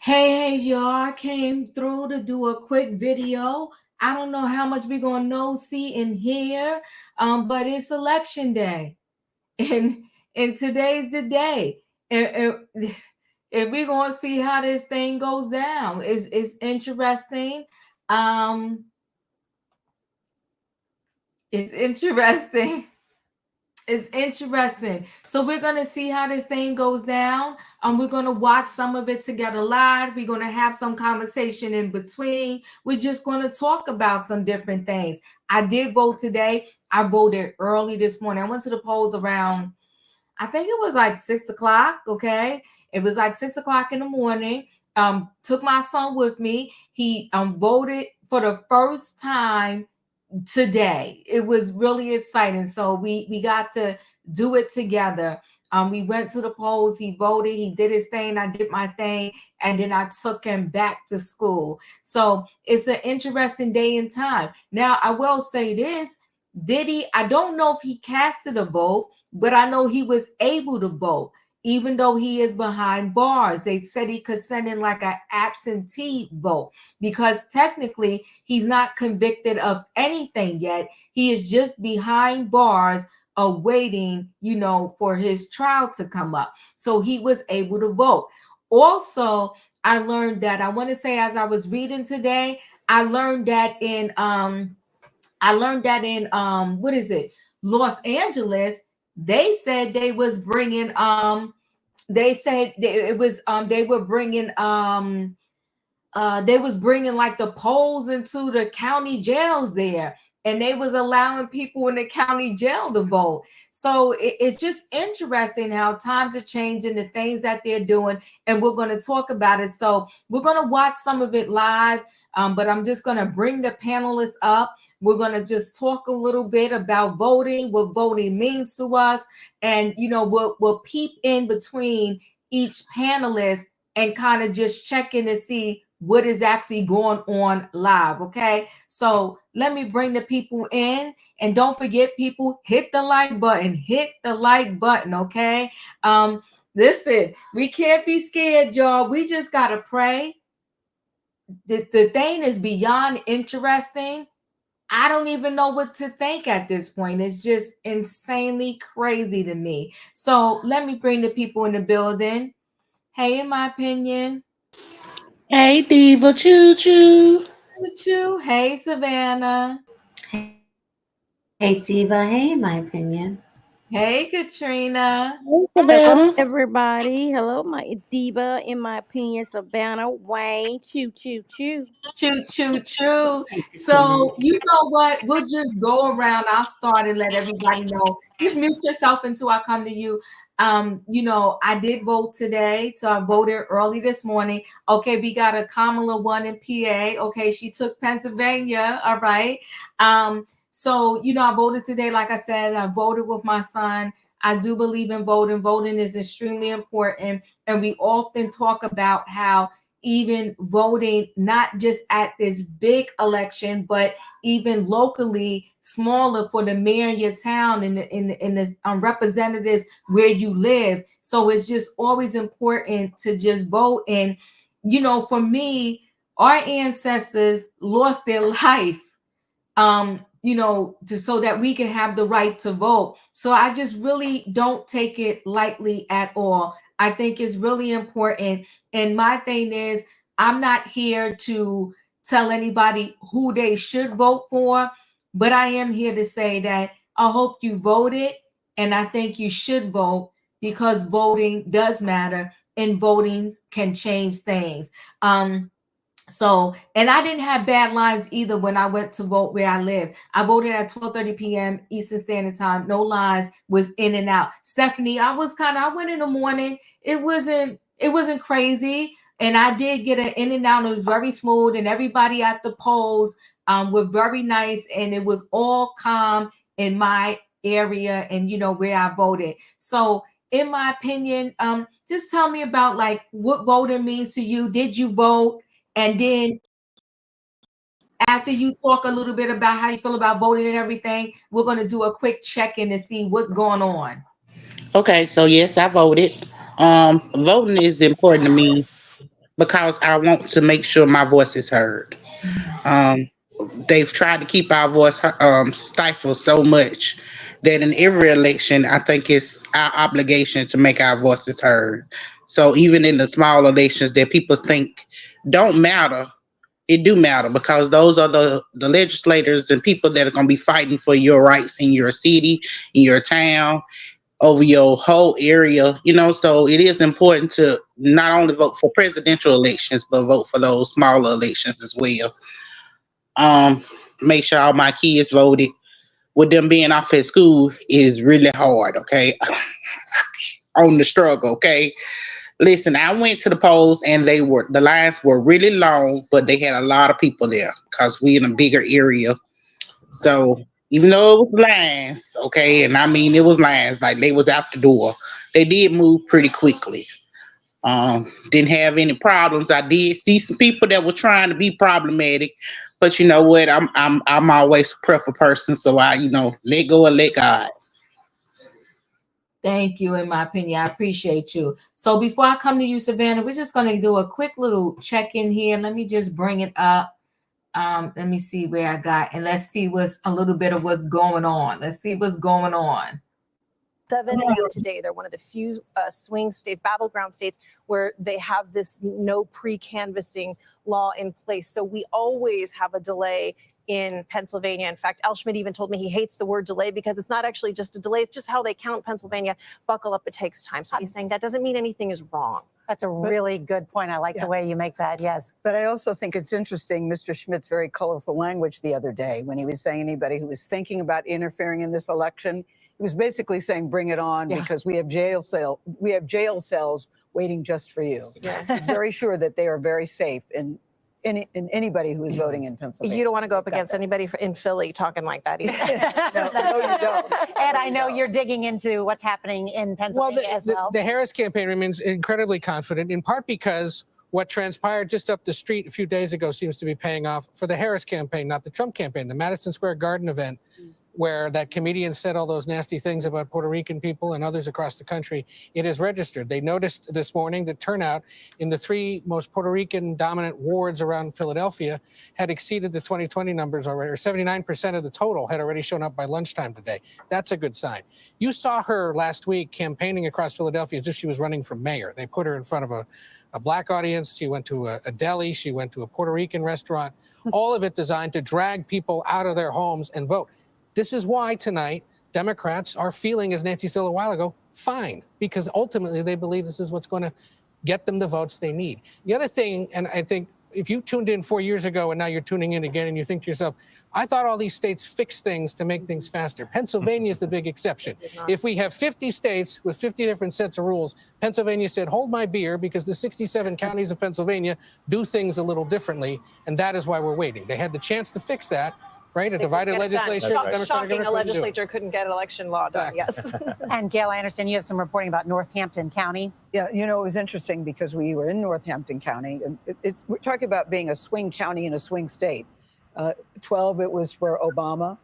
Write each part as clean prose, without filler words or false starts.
Hey, y'all, I came through to do a quick video. I don't know how much we're gonna know, see, and hear, but it's election day, and today's the day, and we're gonna see how this thing goes down. It's interesting. Um, it's interesting. It's interesting. So we're gonna see how this thing goes down. We're gonna watch some of it together live. We're gonna have some conversation in between. We're just gonna talk about some different things. I did vote today. I voted early this morning. I went to the polls around, I think it was like 6 o'clock. Okay, it was like 6 o'clock in the morning. Took my son with me. He voted for the first time today. It was really exciting. So we got to do it together. We went to the polls. He voted. He did his thing. I did my thing, and then I took him back to school. So it's an interesting day and time. Now I will say this: did he? I don't know if he casted a vote, but I know he was able to vote. Even though he is behind bars, they said he could send in like an absentee vote because technically he's not convicted of anything yet. He is just behind bars awaiting, for his trial to come up. So he was able to vote. Also, I learned that I want to say as I was reading today, I learned that in what is it? Los Angeles, they said they was bringing they said it was they were bringing they was bringing like the polls into the county jails there, and they was allowing people in the county jail to vote. So it's just interesting how times are changing, the things that they're doing, and we're going to talk about it. So we're going to watch some of it live, but I'm just going to bring the panelists up. We're going to just talk a little bit about voting, what voting means to us, and we'll peep in between each panelist and kind of just check in to see what is actually going on live. Okay, so let me bring the people in, and don't forget, people, hit the like button, okay. Listen, we can't be scared, y'all. We just gotta pray. The thing is beyond interesting. I don't even know what to think at this point. It's just insanely crazy to me. So let me bring the people in the building. Hey, in my opinion. Hey, Diva, choo choo. Choo. Hey, Savannah. Hey, Diva. Hey, in my opinion. Hey, Katrina. Hey, Hello, Savannah. everybody. Hello, my diva. In my opinion, Savannah Wayne. Choo, choo, choo. Choo, choo, choo. Hey, Katrina. So, you know what? We'll just go around. I'll start and let everybody know. Just mute yourself until I come to you. I did vote today. So I voted early this morning. Okay, we got a Kamala one in PA. Okay, she took Pennsylvania. All right. So, I voted today. Like I said, I voted with my son. I do believe in voting. Voting is extremely important. And we often talk about how even voting not just at this big election, but even locally smaller for the mayor in your town and the representatives where you live. So it's just always important to just vote. And for me, our ancestors lost their life so that we can have the right to vote. So I just really don't take it lightly at all. I think it's really important. And my thing is, I'm not here to tell anybody who they should vote for, but I am here to say that I hope you voted, and I think you should vote because voting does matter and voting can change things. So, and I didn't have bad lines either when I went to vote where I live. I voted at 12:30 p.m. Eastern Standard Time. No lines, was in and out. Stephanie, I went in the morning. It wasn't crazy. And I did get an in and out. It was very smooth, and everybody at the polls were very nice, and it was all calm in my area and where I voted. So in my opinion, just tell me about like what voting means to you. Did you vote? And then after you talk a little bit about how you feel about voting and everything, we're going to do a quick check-in to see what's going on. Okay, so yes, I voted. Voting is important to me because I want to make sure my voice is heard. Um, they've tried to keep our voice stifled so much that in every election, I think it's our obligation to make our voices heard. So even in the small elections that people think don't matter, it do matter because those are the legislators and people that are going to be fighting for your rights in your city, in your town, over your whole area, so it is important to not only vote for presidential elections, but vote for those smaller elections as well. Um, Make sure all my kids voted. With them being off at school is really hard, okay? On the struggle, okay? Listen, I went to the polls and the lines were really long, but they had a lot of people there because we in a bigger area. So even though it was lines, okay, and I mean it was lines, like they was out the door, they did move pretty quickly. Didn't have any problems. I did see some people that were trying to be problematic, but you know what? I'm always a prayerful person, so I let go and let God. Thank you. In my opinion, I appreciate you. So before I come to you, Savannah, we're just going to do a quick little check-in here. Let me just bring it up. Let me see where I got, and let's see what's a little bit of what's going on. Let's see what's going on. 7 a.m. today, they're one of the few swing states, battleground states, where they have this no pre-canvassing law in place. So we always have a delay in Pennsylvania. In fact, Al Schmidt even told me he hates the word delay because it's not actually just a delay. It's just how they count Pennsylvania. Buckle up, it takes time. So he's saying that doesn't mean anything is wrong. That's a really good point. I like the way you make that. Yes. But I also think it's interesting, Mr. Schmidt's very colorful language the other day when he was saying anybody who was thinking about interfering in this election, he was basically saying, bring it on because we have jail cells waiting just for you. Yeah. He's very sure that they are very safe in anybody who is voting in Pennsylvania. You don't want to go up against anybody in Philly talking like that either. No, you don't. And I know you're digging into what's happening in Pennsylvania as well. The Harris campaign remains incredibly confident, in part because what transpired just up the street a few days ago seems to be paying off for the Harris campaign, not the Trump campaign. The Madison Square Garden event, where that comedian said all those nasty things about Puerto Rican people and others across the country, it is registered. They noticed this morning that turnout in the 3 most Puerto Rican dominant wards around Philadelphia had exceeded the 2020 numbers already, or 79% of the total had already shown up by lunchtime today. That's a good sign. You saw her last week campaigning across Philadelphia as if she was running for mayor. They put her in front of a black audience. She went to a deli. She went to a Puerto Rican restaurant, all of it designed to drag people out of their homes and vote. This is why tonight Democrats are feeling, as Nancy said a while ago, fine, because ultimately they believe this is what's going to get them the votes they need. The other thing, and I think if you tuned in 4 years ago and now you're tuning in again and you think to yourself, I thought all these states fixed things to make things faster. Pennsylvania is the big exception. If we have 50 states with 50 different sets of rules, Pennsylvania said, hold my beer, because the 67 counties of Pennsylvania do things a little differently, and that is why we're waiting. They had the chance to fix that. Right, a divided legislature. Shocking, a legislature couldn't get an election law done. Yes. And Gail, I understand you have some reporting about Northampton County. Yeah, it was interesting because we were in Northampton County, and we're talking about being a swing county in a swing state. 12, it was for Obama.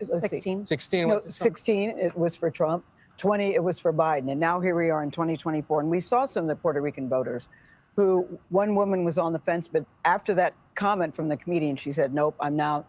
16. 16. No, 16, it was for Trump. 20, it was for Biden. And now here we are in 2024, and we saw some of the Puerto Rican voters who, one woman was on the fence, but after that comment from the comedian, she said, nope, I'm now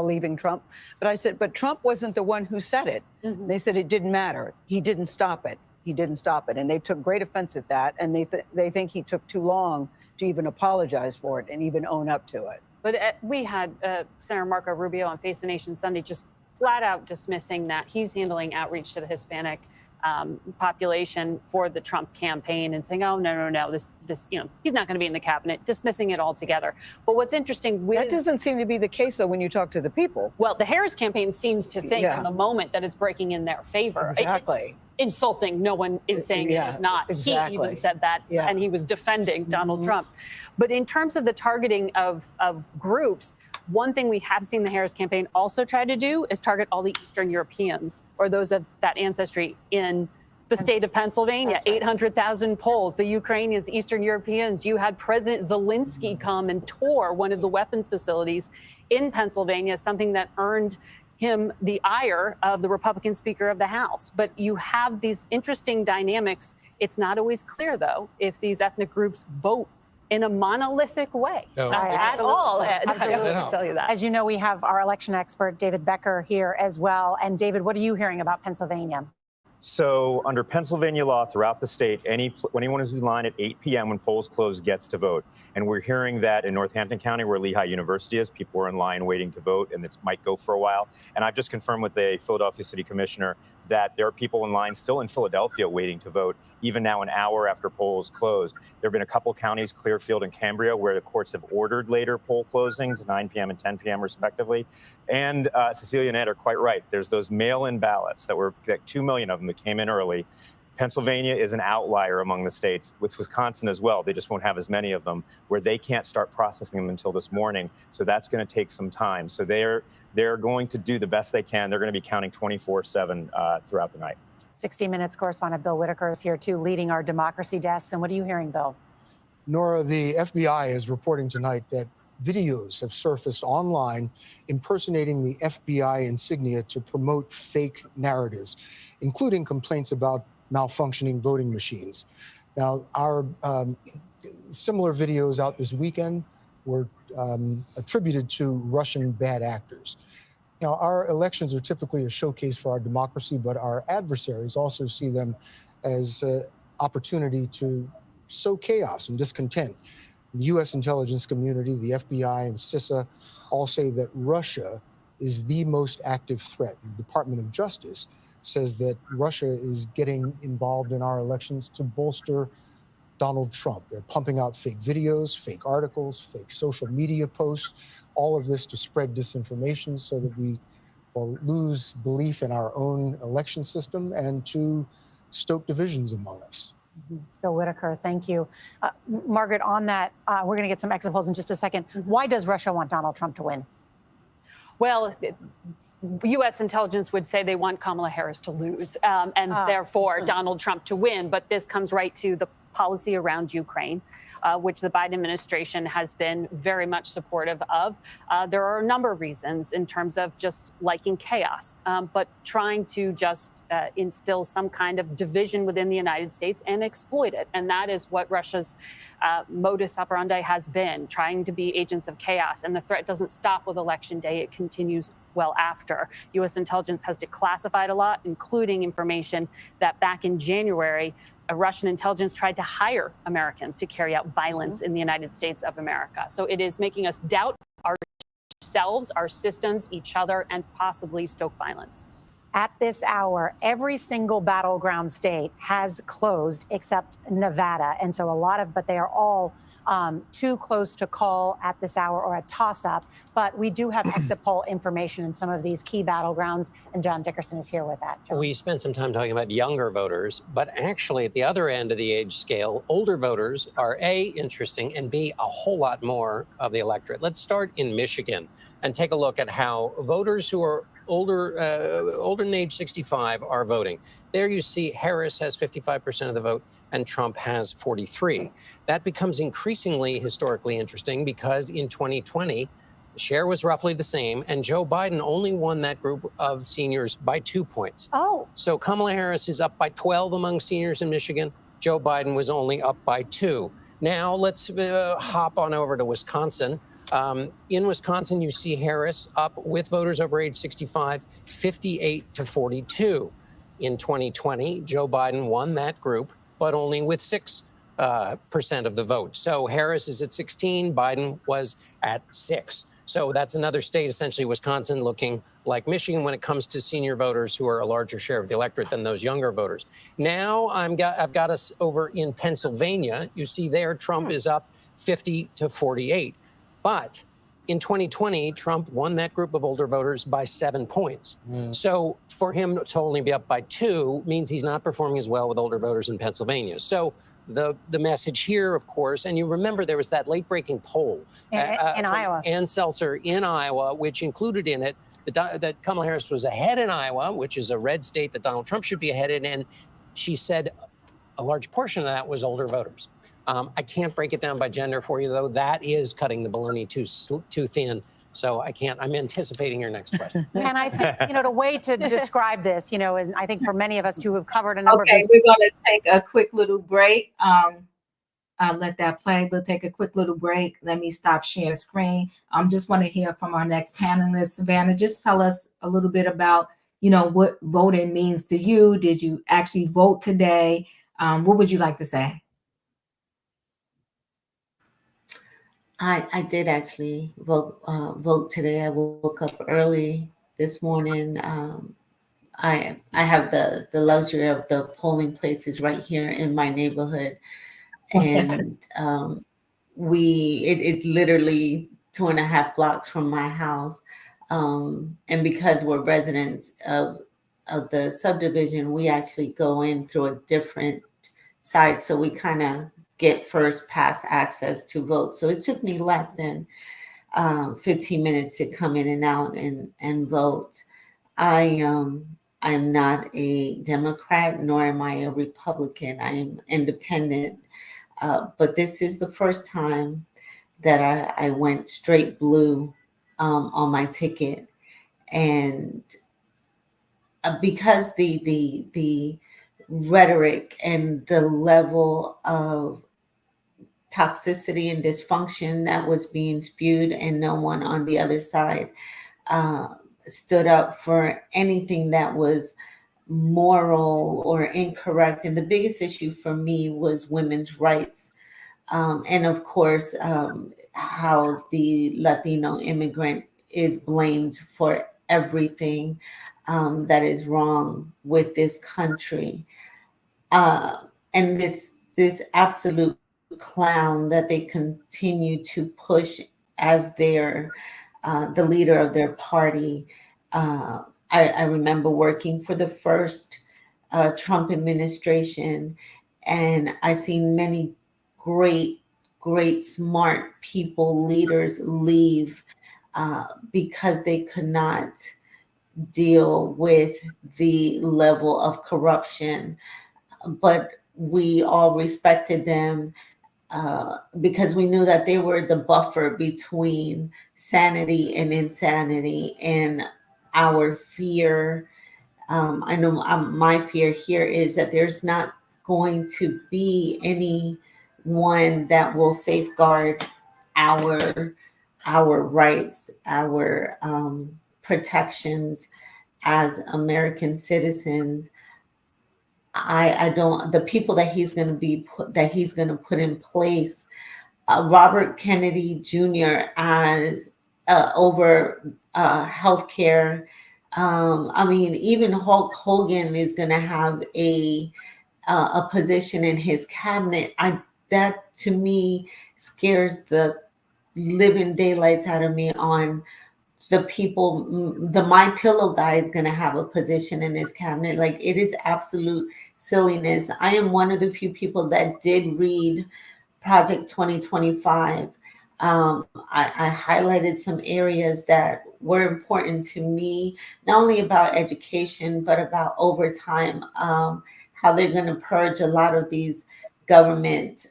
leaving Trump. But I said, but Trump wasn't the one who said it. Mm-hmm. They said it didn't matter. He didn't stop it. He didn't stop it. And they took great offense at that. And they think he took too long to even apologize for it and even own up to it. But we had Senator Marco Rubio on Face the Nation Sunday just flat out dismissing that he's handling outreach to the Hispanic population for the Trump campaign and saying, oh, no, this, he's not going to be in the cabinet, dismissing it altogether. But what's interesting that doesn't seem to be the case, though, when you talk to the people. Well, the Harris campaign seems to think in the moment that it's breaking in their favor. Exactly. It's insulting. No one is saying it is not. Exactly. He even said that, and he was defending Donald Trump. But in terms of the targeting of groups, one thing we have seen the Harris campaign also try to do is target all the Eastern Europeans or those of that ancestry in the state of Pennsylvania. 800,000 polls, the Ukrainians, the Eastern Europeans. You had President Zelensky come and tour one of the weapons facilities in Pennsylvania, something that earned him the ire of the Republican Speaker of the House. But you have these interesting dynamics. It's not always clear, though, if these ethnic groups vote in a monolithic way at all, Ed. I have to tell you that. As you know, we have our election expert, David Becker, here as well. And David, what are you hearing about Pennsylvania? So under Pennsylvania law throughout the state, anyone who's in line at 8 p.m. when polls close gets to vote. And we're hearing that in Northampton County, where Lehigh University is, people are in line waiting to vote, and it might go for a while. And I've just confirmed with a Philadelphia city commissioner that there are people in line still in Philadelphia waiting to vote, even now an hour after polls closed. There have been a couple counties, Clearfield and Cambria, where the courts have ordered later poll closings, 9 p.m. and 10 p.m. respectively. And Cecilia and Ed are quite right. There's those mail-in ballots that 2 million of them that came in early. Pennsylvania is an outlier among the states, with Wisconsin as well. They just won't have as many of them, where they can't start processing them until this morning. So that's going to take some time. So they're going to do the best they can. They're going to be counting 24/7 throughout the night. 60 Minutes correspondent Bill Whitaker is here, too, leading our democracy desk. And what are you hearing, Bill? Nora, the FBI is reporting tonight that videos have surfaced online impersonating the FBI insignia to promote fake narratives, including complaints about malfunctioning voting machines. Now, our similar videos out this weekend were attributed to Russian bad actors. Now, our elections are typically a showcase for our democracy, but our adversaries also see them as an opportunity to sow chaos and discontent. The U.S. intelligence community, the FBI, and CISA all say that Russia is the most active threat. The Department of Justice says that Russia is getting involved in our elections to bolster Donald Trump. They're pumping out fake videos, fake articles, fake social media posts, all of this to spread disinformation so that we will lose belief in our own election system and to stoke divisions among us. Bill Whitaker, thank you. Margaret, on that, we're going to get some exit polls in just a second. Why does Russia want Donald Trump to win? Well, U.S. intelligence would say they want Kamala Harris to lose and therefore Donald Trump to win. But this comes right to the policy around Ukraine, which the Biden administration has been very much supportive of. There are a number of reasons in terms of just liking chaos, but trying to just instill some kind of division within the United States and exploit it. And that is what Russia's modus operandi has been, trying to be agents of chaos. And the threat doesn't stop with Election Day. It continues well after. U.S. intelligence has declassified a lot, including information that back in January, Russian intelligence tried to hire Americans to carry out violence in the United States of America. So it is making us doubt ourselves, our systems, each other, and possibly stoke violence. At this hour, every single battleground state has closed except Nevada. And so but they are all too close to call at this hour or a toss-up. But we do have exit poll information in some of these key battlegrounds, and John Dickerson is here with that. John. We spent some time talking about younger voters, but actually at the other end of the age scale, older voters are A, interesting, and B, a whole lot more of the electorate. Let's start in Michigan and take a look at how voters who are older than age 65 are voting. There you see Harris has 55% of the vote and Trump has 43. That becomes increasingly historically interesting because in 2020, the share was roughly the same, and Joe Biden only won that group of seniors by 2 points. Oh. So Kamala Harris is up by 12 among seniors in Michigan. Joe Biden was only up by 2. Now let's hop on over to Wisconsin. In Wisconsin, you see Harris up with voters over age 65, 58 to 42. In 2020, Joe Biden won that group, but only with 6% of the vote. So Harris is at 16, Biden was at 6. So that's another state, essentially Wisconsin, looking like Michigan when it comes to senior voters who are a larger share of the electorate than those younger voters. Now I've got us over in Pennsylvania. You see there, Trump is up 50 to 48. But in 2020, Trump won that group of older voters by 7 points. So for him to only be up by 2 means he's not performing as well with older voters in Pennsylvania. So the message here, of course, and you remember there was that late-breaking poll in Iowa. Ann Seltzer in Iowa, which included in it that Kamala Harris was ahead in Iowa, which is a red state that Donald Trump should be ahead in. And she said a large portion of that was older voters. I can't break it down by gender for you, though. That is cutting the bologna too thin. So I'm anticipating your next question. And I think, the way to describe this, and I think for many of us who have covered a number of Okay, those. we're gonna take a quick little break. I'll let that play. We'll take a quick little break. Let me stop sharing screen. Just want to hear from our next panelist, Savannah. Just tell us a little bit about, what voting means to you. Did you actually vote today? What would you like to say? I did actually vote today. I woke up early this morning. I have the luxury of the polling places right here in my neighborhood, and it's literally 2.5 blocks from my house. And because we're residents of the subdivision, we actually go in through a different side, so we kind of get first pass access to vote. So it took me less than 15 minutes to come in and out and vote. I'm not a Democrat, nor am I a Republican. I am independent. But this is the first time that I went straight blue on my ticket. And because the rhetoric and the level of toxicity and dysfunction that was being spewed, and no one on the other side stood up for anything that was moral or incorrect. And the biggest issue for me was women's rights. And of course, how the Latino immigrant is blamed for everything that is wrong with this country. And this absolute clown that they continue to push as their the leader of their party. I remember working for the first Trump administration, and I seen many great, smart people, leaders leave because they could not deal with the level of corruption. But we all respected them because we knew that they were the buffer between sanity and insanity. And our fear, I know my fear here is that there's not going to be anyone that will safeguard our rights, our protections as American citizens. I don't, the people that he's going to put in place, Robert Kennedy Jr. as over healthcare. I mean, even Hulk Hogan is going to have a position in his cabinet. That to me scares the living daylights out of me. On the people, the My Pillow guy is going to have a position in his cabinet. Like, it is absolute silliness. I am one of the few people that did read Project 2025. I highlighted some areas that were important to me, not only about education, but about overtime, how they're going to purge a lot of these government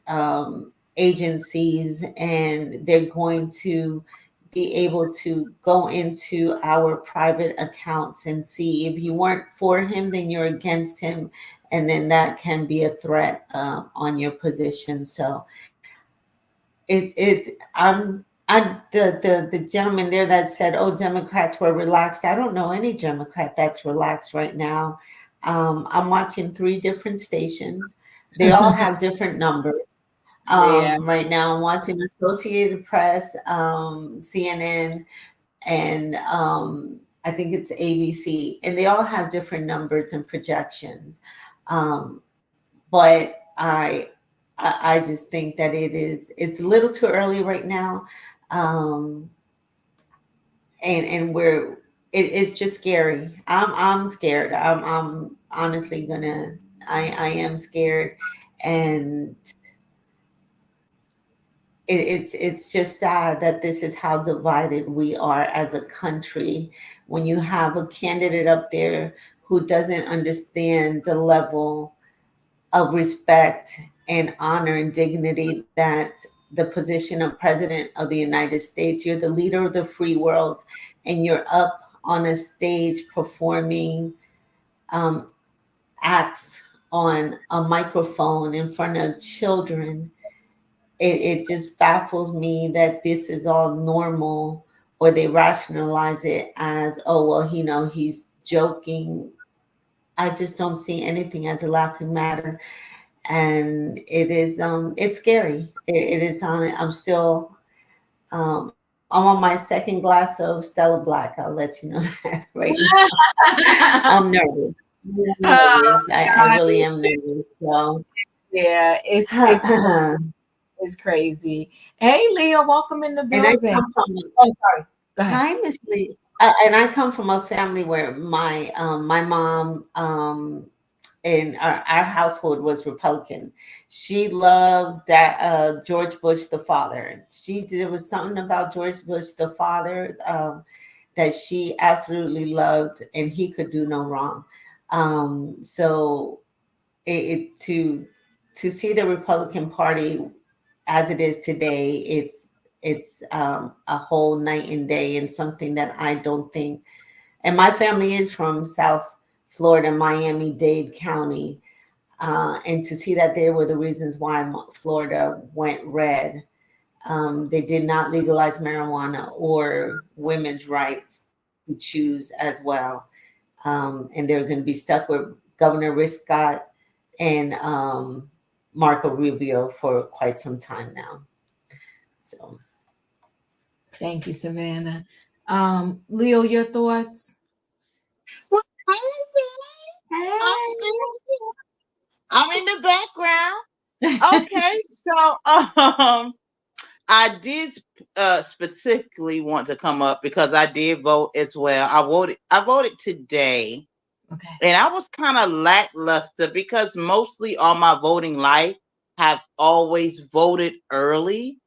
agencies, and they're going to be able to go into our private accounts and see if you weren't for him, then you're against him. And then that can be a threat on your position. So the gentleman there that said, oh, Democrats were relaxed. I don't know any Democrat that's relaxed right now. I'm watching 3 different stations. They all have different numbers. Right now I'm watching Associated Press, CNN, and I think it's ABC, and they all have different numbers and projections. But I just think that it's a little too early right now. And it's just scary. I'm scared. I'm honestly I am scared. And it's just sad that this is how divided we are as a country, when you have a candidate up there who doesn't understand the level of respect and honor and dignity that the position of President of the United States. You're the leader of the free world, and you're up on a stage performing acts on a microphone in front of children. It just baffles me that this is all normal, or they rationalize it as, oh, well, he's joking. I just don't see anything as a laughing matter. And it is, it's scary. It is I'm still, I'm on my second glass of Stella Black. I'll let you know that right now. I'm nervous. I'm Oh, nervous. I God. really am nervous. So, Yeah, it's crazy. Hey, Leah, welcome in the and I building. come from Oh, sorry. Go ahead. Hi, Miss Lee. And I come from a family where my mom in our household was Republican. She loved that George Bush the father. There was something about George Bush the father that she absolutely loved, and he could do no wrong. So to see the Republican Party as it is today, it's a whole night and day, and something that I don't think. And my family is from South Florida, Miami-Dade County, and to see that there were the reasons why Florida went red. They did not legalize marijuana or women's rights to choose as well, and they're going to be stuck with Governor Rick Scott and Marco Rubio for quite some time now. So, Thank you, Savannah. Leo, your thoughts? Well, Hey. I'm still here. I'm in the background. Okay, so I did specifically want to come up because I did vote as well. I voted today. Okay. And I was kind of lackluster because mostly all my voting life have always voted early.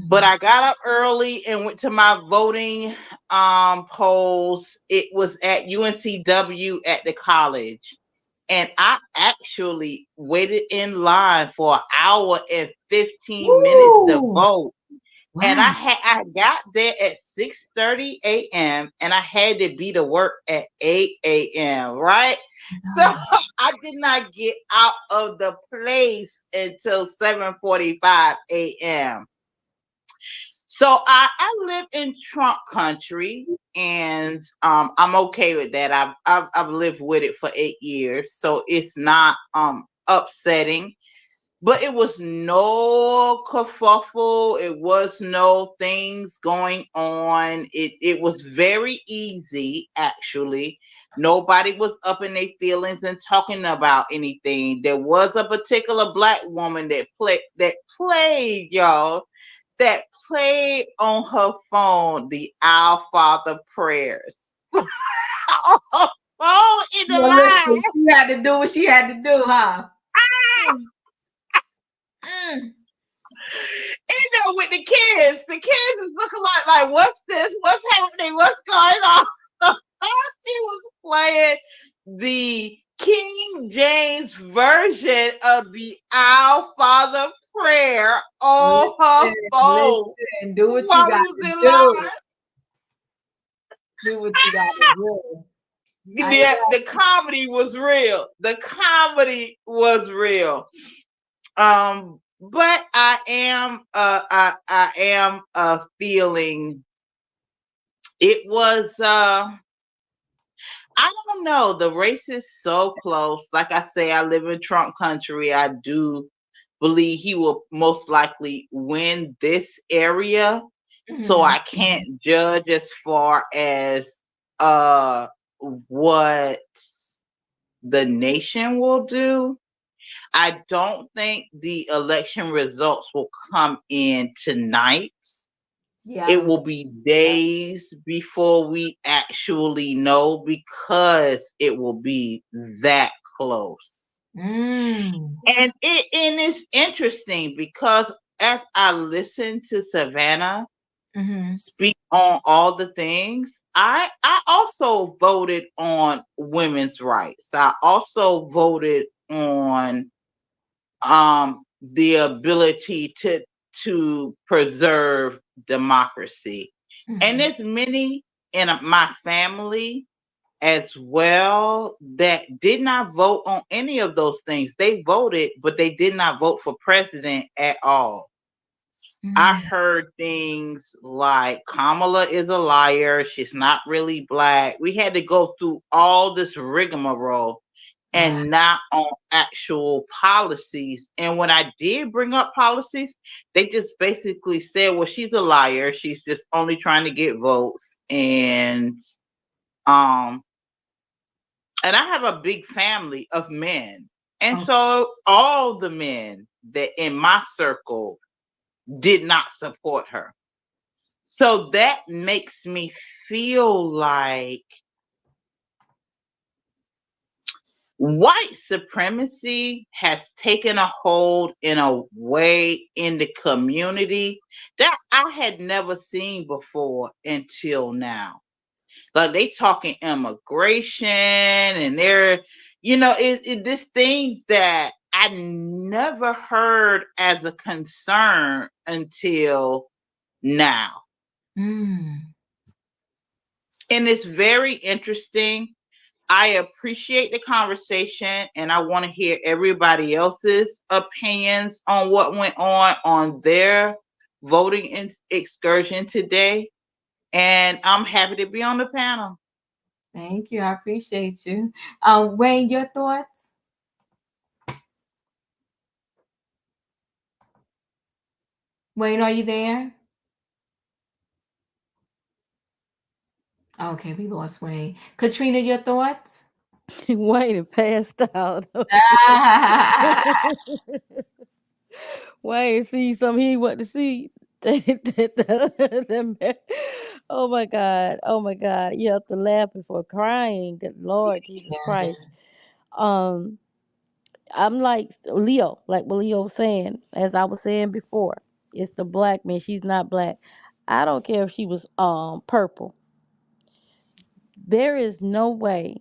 But I got up early and went to my voting polls. It was at UNCW at the college. And I actually waited in line for an hour and 15 minutes to vote. Wow. And I got there at 6:30 a.m. and I had to be to work at 8 a.m. Right? So I did not get out of the place until 7:45 a.m. So I live in Trump country, and I'm okay with that. I've lived with it for 8 years, so it's not upsetting. But it was no kerfuffle. It was no things going on. It was very easy, actually. Nobody was up in their feelings and talking about anything. There was a particular black woman that played, y'all, that played on her phone the Our Father prayers. On her phone in the Well, line. listen, she had to do what she had to do, huh? With the kids is looking like what's this? What's happening? What's going on? She was playing the King James version of the Our Father prayer on her phone. Listen, do what you while got we was to in do. line. Do what you got to do. The comedy was real. The comedy was real. But I am feeling it was I don't know. The race is so close. Like I say, I live in Trump country. I do believe he will most likely win this area. So I can't judge as far as what the nation will do. I don't think the election results will come in tonight. Yeah, It will be days before we actually know because it will be that close. And it's interesting because as I listen to Savannah speak on all the things, I also voted on women's rights. I also voted on the ability to preserve democracy. And there's many in my family as well that did not vote on any of those things. They voted, but they did not vote for president at all. I heard things like Kamala is a liar. She's not really black. We had to go through all this rigmarole and not on actual policies. And when I did bring up policies, they just basically said, well, she's a liar. She's just only trying to get votes. Um, and I have a big family of men. And so all the men that in my circle did not support her. So that makes me feel like white supremacy has taken a hold in a way in the community that I had never seen before until now. Like they talking immigration and they're, this things that I never heard as a concern until now. And it's very interesting. I appreciate the conversation and I want to hear everybody else's opinions on what went on their voting excursion today. And I'm happy to be on the panel. Thank you. I appreciate you. Wayne, your thoughts? Wayne, are you there? Okay, we lost Wayne. Katrina, your thoughts? Wayne passed out. Wayne see something he ain't want to see. Oh my God. Oh my God. You have to laugh before crying. Good Lord Jesus Christ. I'm like Leo, like what Leo was saying, as I was saying before. It's the black man. She's not black. I don't care if she was purple. There is no way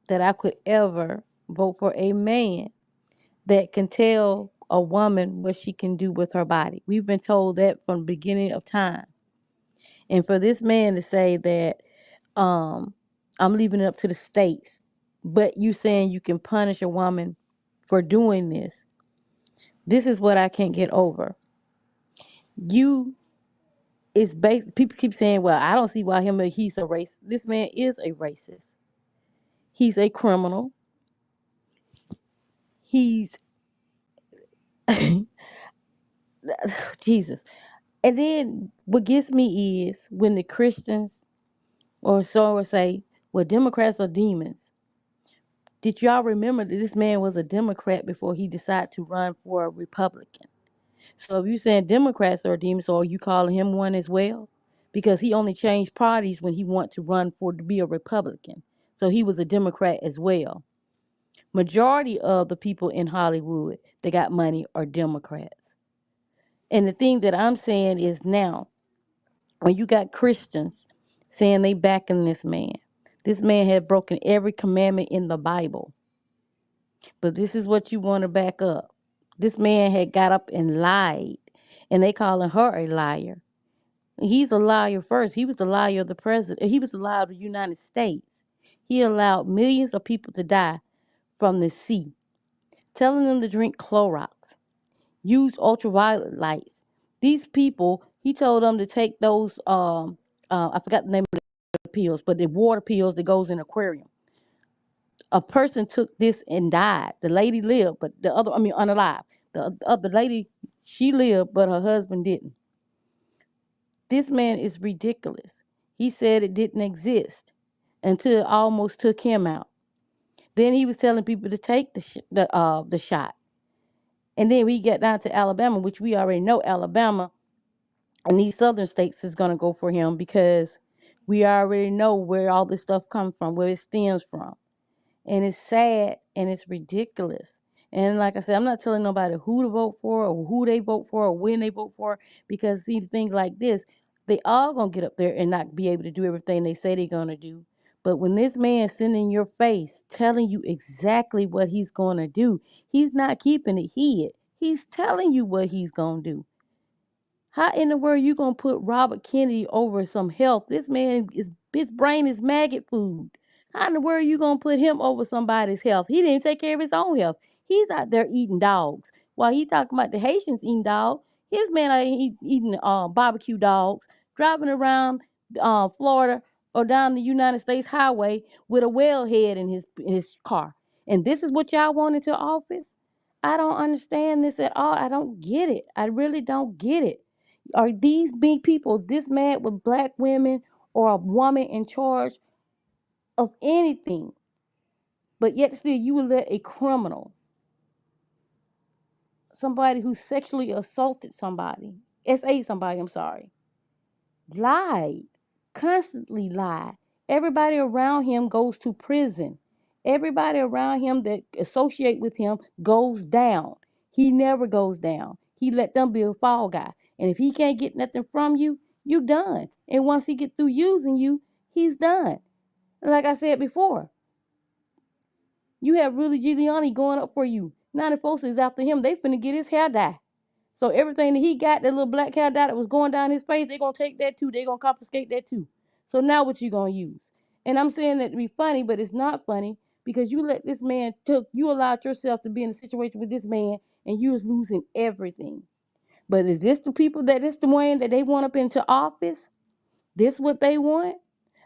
that I could ever vote for a man that can tell a woman what she can do with her body. We've been told that from the beginning of time. And for this man to say that I'm leaving it up to the states, but you saying you can punish a woman for doing this. This is what I can't get over. People keep saying, well, I don't see why he's a racist. This man is a racist. He's a criminal. He's Jesus. And then what gets me is when the Christians or so would say, well, Democrats are demons. Did y'all remember that this man was a Democrat before he decided to run for a Republican? So if you're saying Democrats are demons, so are you calling him one as well? Because he only changed parties when he wanted to run to be a Republican. So he was a Democrat as well. Majority of the people in Hollywood that got money are Democrats. And the thing that I'm saying is now, when you got Christians saying they backing this man had broken every commandment in the Bible. But this is what you want to back up. This man had got up and lied, and they calling her a liar. He's a liar first. He was the liar of the president. He was the liar of the United States. He allowed millions of people to die from the sea, telling them to drink Clorox, use ultraviolet lights. These people, he told them to take those, I forgot the name of the pills, but the water pills that goes in aquarium. A person took this and died. The lady lived, but unalive. The other lady, she lived, but her husband didn't. This man is ridiculous. He said it didn't exist until it almost took him out. Then he was telling people to take the shot. And then we get down to Alabama, which we already know Alabama and these southern states is going to go for him because we already know where all this stuff comes from, where it stems from. And it's sad and it's ridiculous. And like I said, I'm not telling nobody who to vote for or who they vote for or when they vote for, because see, things like this, they all gonna get up there and not be able to do everything they say they're gonna do. But when this man sitting in your face telling you exactly what he's gonna do, he's not keeping it hid. He's telling you what he's gonna do. How in the world you gonna put Robert Kennedy over some health? This man is his brain is maggot food. How in the world you gonna put him over somebody's health? He didn't take care of his own health. He's out there eating dogs. While he talking about the Haitians eating dogs, his man out here eating barbecue dogs, driving around Florida or down the United States highway with a well head in his car. And this is what y'all want into office? I don't understand this at all. I don't get it. I really don't get it. Are these big people this mad with black women or a woman in charge of anything? But yet still you will let a criminal, somebody who sexually assaulted somebody, somebody, I'm sorry, lied, constantly lied. Everybody around him goes to prison. Everybody around him that associate with him goes down. He never goes down. He let them be a fall guy. And if he can't get nothing from you, you done. And once he get through using you, he's done. Like I said before, you have Rudy Giuliani going up for you. 94 is after him. They finna get his hair dye. So everything that he got, that little black hair dye that was going down his face, they're gonna take that too. They're gonna confiscate that too. So now what you gonna use? And I'm saying that to be funny, but it's not funny because you let this man you allowed yourself to be in a situation with this man and you was losing everything. But is this the people that this the one that they want up into office? This what they want?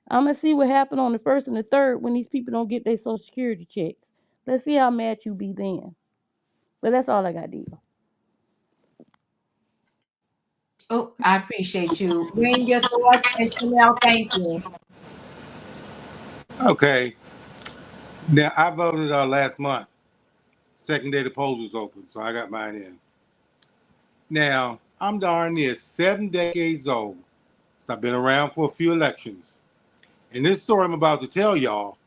I'm gonna see what happened on the 1st and the 3rd when these people don't get their social security checks. Let's see how mad you be then. But that's all I got, Diva. Oh, I appreciate you. Bring your thoughts, and Chanel, thank you. Okay. Now, I voted last month. Second day the polls was open, so I got mine in. Now, I'm darn near 7 decades old, so I've been around for a few elections. And this story I'm about to tell y'all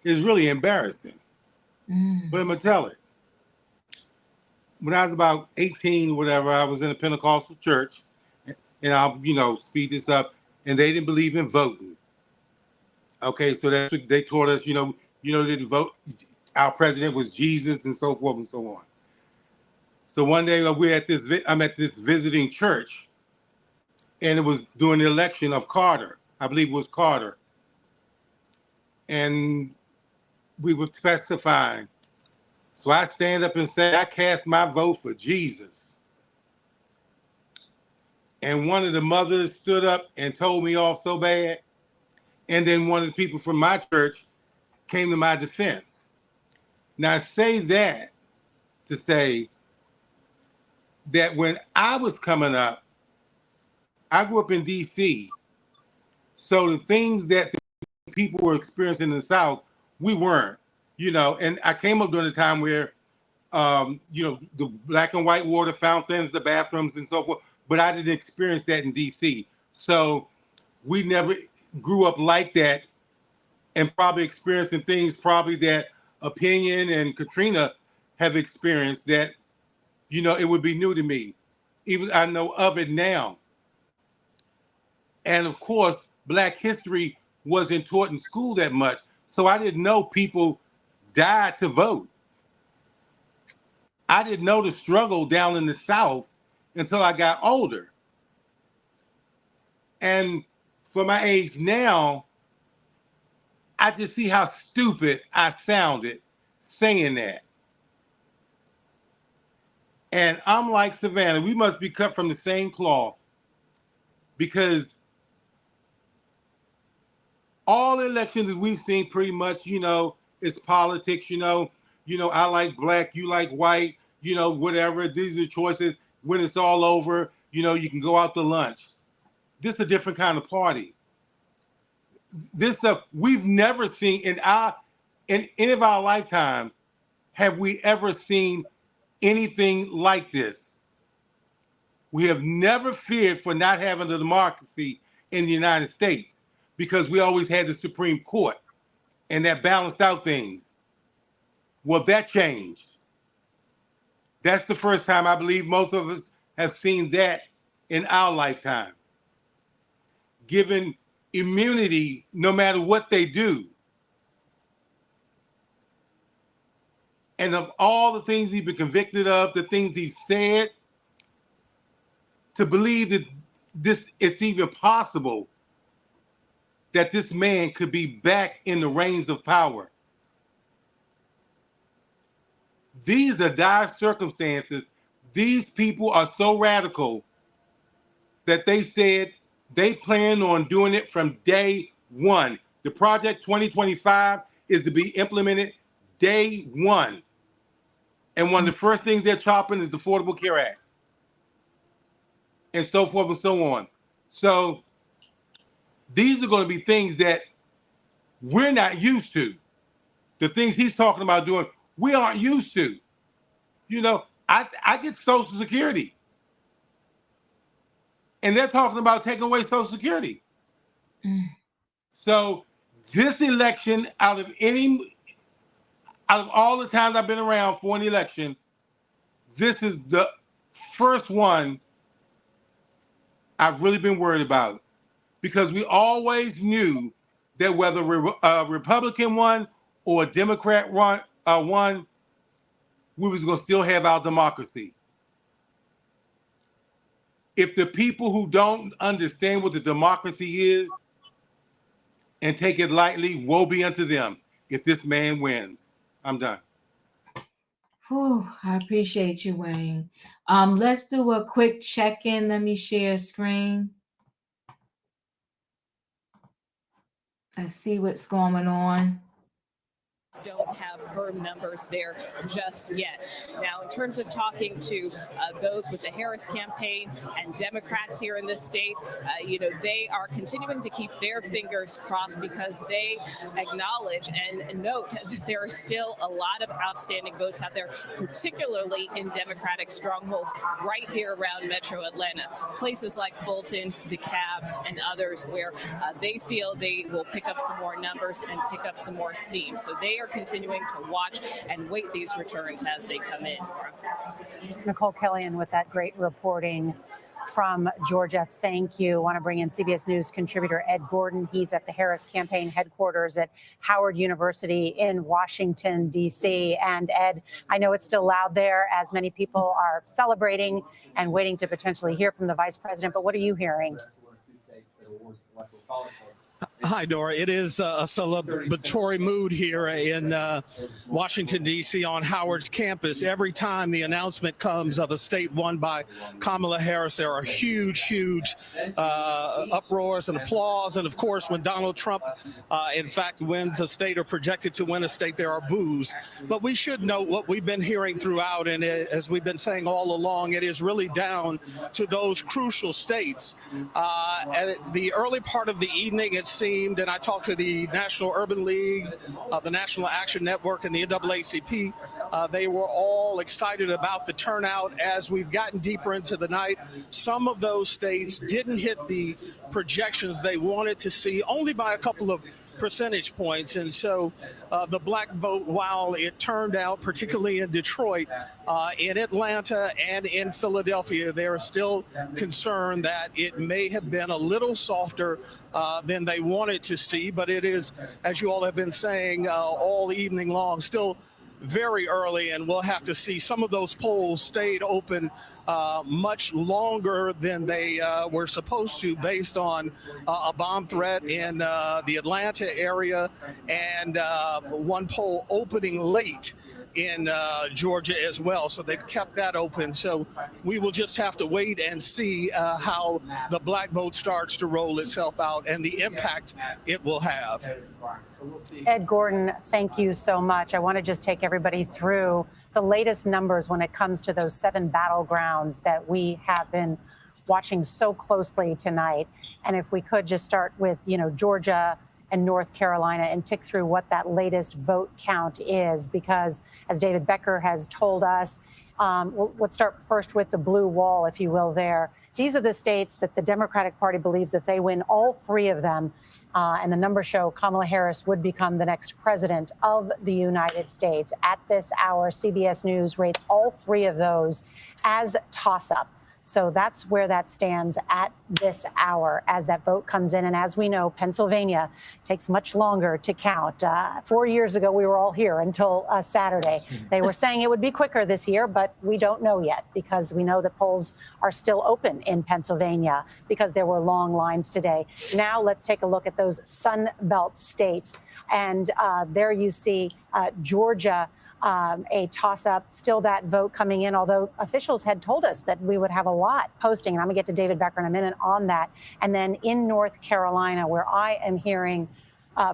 is really embarrassing, but I'm going to tell it. When I was about 18 or whatever, I was in a Pentecostal church, and I'll speed this up, and they didn't believe in voting. Okay, so that's what they taught us, didn't vote. Our president was Jesus and so forth and so on. So one day I'm at this visiting church, and it was during the election of Carter. I believe it was Carter. And we were testifying. So I stand up and say, I cast my vote for Jesus. And one of the mothers stood up and told me off so bad. And then one of the people from my church came to my defense. Now I say that to say that when I was coming up, I grew up in DC. So the things that the people were experiencing in the South, we weren't, and I came up during a time where, the black and white water fountains, the bathrooms and so forth, but I didn't experience that in DC. So we never grew up like that and probably experiencing things probably that Opinion and Katrina have experienced that, it would be new to me. Even I know of it now. And of course, Black history wasn't taught in school that much. So I didn't know people died to vote. I didn't know the struggle down in the South until I got older. And for my age now, I just see how stupid I sounded saying that. And I'm like Savannah, we must be cut from the same cloth because all elections that we've seen pretty much, is politics, I like black, you like white, whatever. These are the choices. When it's all over, you can go out to lunch. This is a different kind of party. This stuff we've never seen in any of our lifetime. Have we ever seen anything like this? We have never feared for not having a democracy in the United States because we always had the Supreme Court and that balanced out things. Well, that changed. That's the first time I believe most of us have seen that in our lifetime. Given immunity no matter what they do. And of all the things he's been convicted of, the things he said, to believe that it's even possible that this man could be back in the reins of power. These are dire circumstances. These people are so radical that they said they plan on doing it from day one. The Project 2025 is to be implemented day one. And one of the first things they're chopping is the Affordable Care Act, and so forth and so on. So these are going to be things that we're not used to. The things he's talking about doing, we aren't used to. You know, I get Social Security, and they're talking about taking away Social Security. So this election, out of all the times I've been around for an election, this is the first one I've really been worried about, because we always knew that whether a Republican won or a Democrat won, we was going to still have our democracy. If the people who don't understand what the democracy is and take it lightly, woe be unto them if this man wins. I'm done. Whew, I appreciate you, Wayne. Let's do a quick check-in. Let me share screen. Let's see what's going on. Don't have firm numbers there just yet. Now, in terms of talking to those with the Harris campaign and Democrats here in this state, they are continuing to keep their fingers crossed, because they acknowledge and note that there are still a lot of outstanding votes out there, particularly in Democratic strongholds right here around Metro Atlanta, places like Fulton, DeKalb, and others, where they feel they will pick up some more numbers and pick up some more steam. So they are continuing to watch and wait these returns as they come in. Nicole Killian with that great reporting from Georgia. Thank you. I want to bring in CBS News contributor Ed Gordon. He's at the Harris campaign headquarters at Howard University in Washington, D.C. And Ed, I know it's still loud there as many people are celebrating and waiting to potentially hear from the vice president. But what are you hearing? Hi, Dora. It is a celebratory mood here in Washington, D.C. on Howard's campus. Every time the announcement comes of a state won by Kamala Harris, there are huge uproars and applause. And, of course, when Donald Trump, in fact, wins a state or projected to win a state, there are boos. But we should note what we've been hearing throughout, and as we've been saying all along, it is really down to those crucial states. At the early part of the evening, it seemed, and I talked to the National Urban League, the National Action Network, and the NAACP. They were all excited about the turnout as we've gotten deeper into the night. Some of those states didn't hit the projections they wanted to see, only by a couple of percentage points. And so the black vote, while it turned out, particularly in Detroit, in Atlanta and in Philadelphia, there is still concern that it may have been a little softer than they wanted to see. But it is, as you all have been saying all evening long, still very early, and we'll have to see. Some of those polls stayed open much longer than they were supposed to, based on a bomb threat in the Atlanta area, and one poll opening late in Georgia as well. So they've kept that open. So we will just have to wait and see how the black vote starts to roll itself out and the impact it will have. Ed Gordon, thank you so much. I want to just take everybody through the latest numbers when it comes to those 7 battlegrounds that we have been watching so closely tonight. And if we could just start with, Georgia and North Carolina and tick through what that latest vote count is, because as David Becker has told us, let's start first with the blue wall, if you will, there. These are the states that the Democratic Party believes if they win all 3 of them, and the numbers show Kamala Harris would become the next president of the United States. At this hour, CBS News rates all 3 of those as toss-up. So that's where that stands at this hour as that vote comes in. And as we know, Pennsylvania takes much longer to count. 4 years ago, we were all here until Saturday. They were saying it would be quicker this year, but we don't know yet because we know that polls are still open in Pennsylvania because there were long lines today. Now let's take a look at those Sun Belt states. And there you see Georgia, a toss-up, still that vote coming in, although officials had told us that we would have a lot posting. And I'm going to get to David Becker in a minute on that. And then in North Carolina, where I am hearing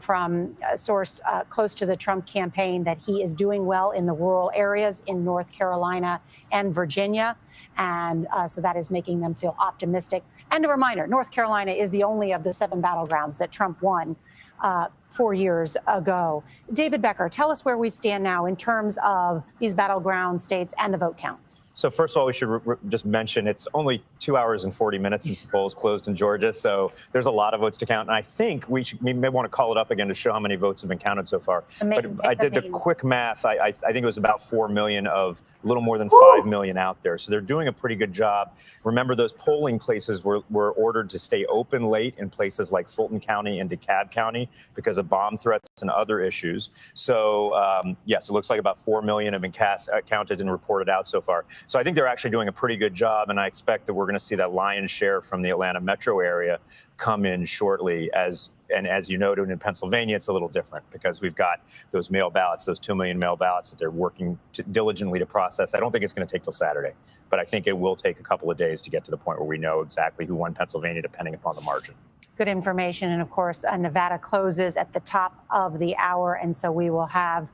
from a source close to the Trump campaign that he is doing well in the rural areas in North Carolina and Virginia. And so that is making them feel optimistic. And a reminder, North Carolina is the only of the 7 battlegrounds that Trump won 4 years ago. David Becker, tell us where we stand now in terms of these battleground states and the vote count. So first of all, we should just mention it's only 2 hours and 40 minutes since the polls closed in Georgia. So there's a lot of votes to count. And I think we may want to call it up again to show how many votes have been counted so far. But I did the quick math. I think it was about 4 million of a little more than 5 million out there. So they're doing a pretty good job. Remember, those polling places were ordered to stay open late in places like Fulton County and DeKalb County because of bomb threats and other issues. So yes, it looks like about 4 million have been counted and reported out so far. So I think they're actually doing a pretty good job, and I expect that we're going to see that lion's share from the Atlanta metro area come in shortly. As you noted, in Pennsylvania, it's a little different because we've got those mail ballots, those 2 million mail ballots that they're working diligently to process. I don't think it's going to take till Saturday, but I think it will take a couple of days to get to the point where we know exactly who won Pennsylvania, depending upon the margin. Good information. And of course, Nevada closes at the top of the hour. And so we will have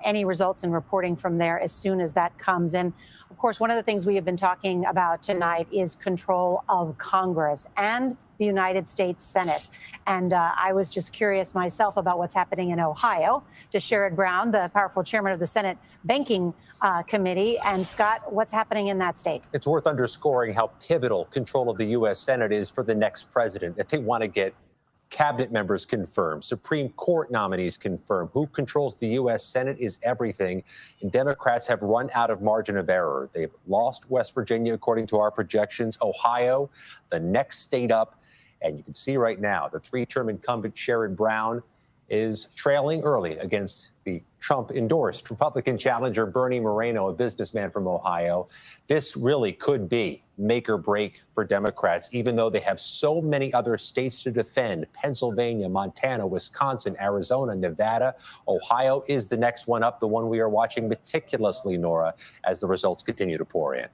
any results and reporting from there as soon as that comes in. Of course, one of the things we have been talking about tonight is control of Congress and the United States Senate. And I was just curious myself about what's happening in Ohio to Sherrod Brown, the powerful chairman of the Senate Banking Committee. And Scott, what's happening in that state? It's worth underscoring how pivotal control of the U.S. Senate is for the next president. If they want to get cabinet members confirmed, Supreme Court nominees confirmed, who controls the U.S. Senate is everything. And Democrats have run out of margin of error. They've lost West Virginia, according to our projections. Ohio, the next state up. And you can see right now the 3-term incumbent Sherrod Brown is trailing early against the Trump-endorsed Republican challenger Bernie Moreno, a businessman from Ohio. This really could be make or break for Democrats, even though they have so many other states to defend: Pennsylvania, Montana, Wisconsin, Arizona, Nevada. Ohio is the next one up, the one we are watching meticulously, Nora, as the results continue to pour in.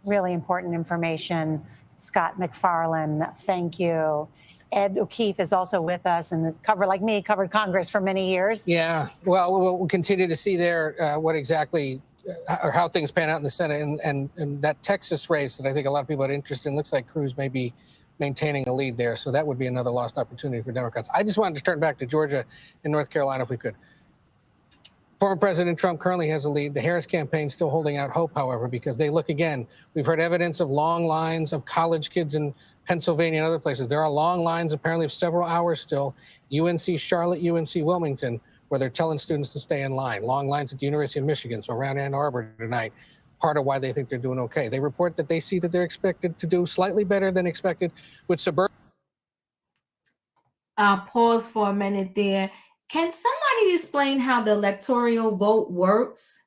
Really important information. Scott McFarland, thank you. Ed O'Keefe is also with us and covered Congress for many years. Yeah, well, we'll continue to see there what exactly or how things pan out in the Senate. And that Texas race that I think a lot of people had interest in, looks like Cruz may be maintaining a lead there. So that would be another lost opportunity for Democrats. I just wanted to turn back to Georgia and North Carolina if we could. Former President Trump currently has a lead. The Harris campaign still holding out hope, however, because they look again. We've heard evidence of long lines of college kids in Pennsylvania and other places. There are long lines, apparently, of several hours still. UNC Charlotte, UNC Wilmington, where they're telling students to stay in line. Long lines at the University of Michigan, so around Ann Arbor tonight. Part of why they think they're doing okay. They report that they see that they're expected to do slightly better than expected with suburban. I'll pause for a minute there. Can somebody explain how the electoral vote works?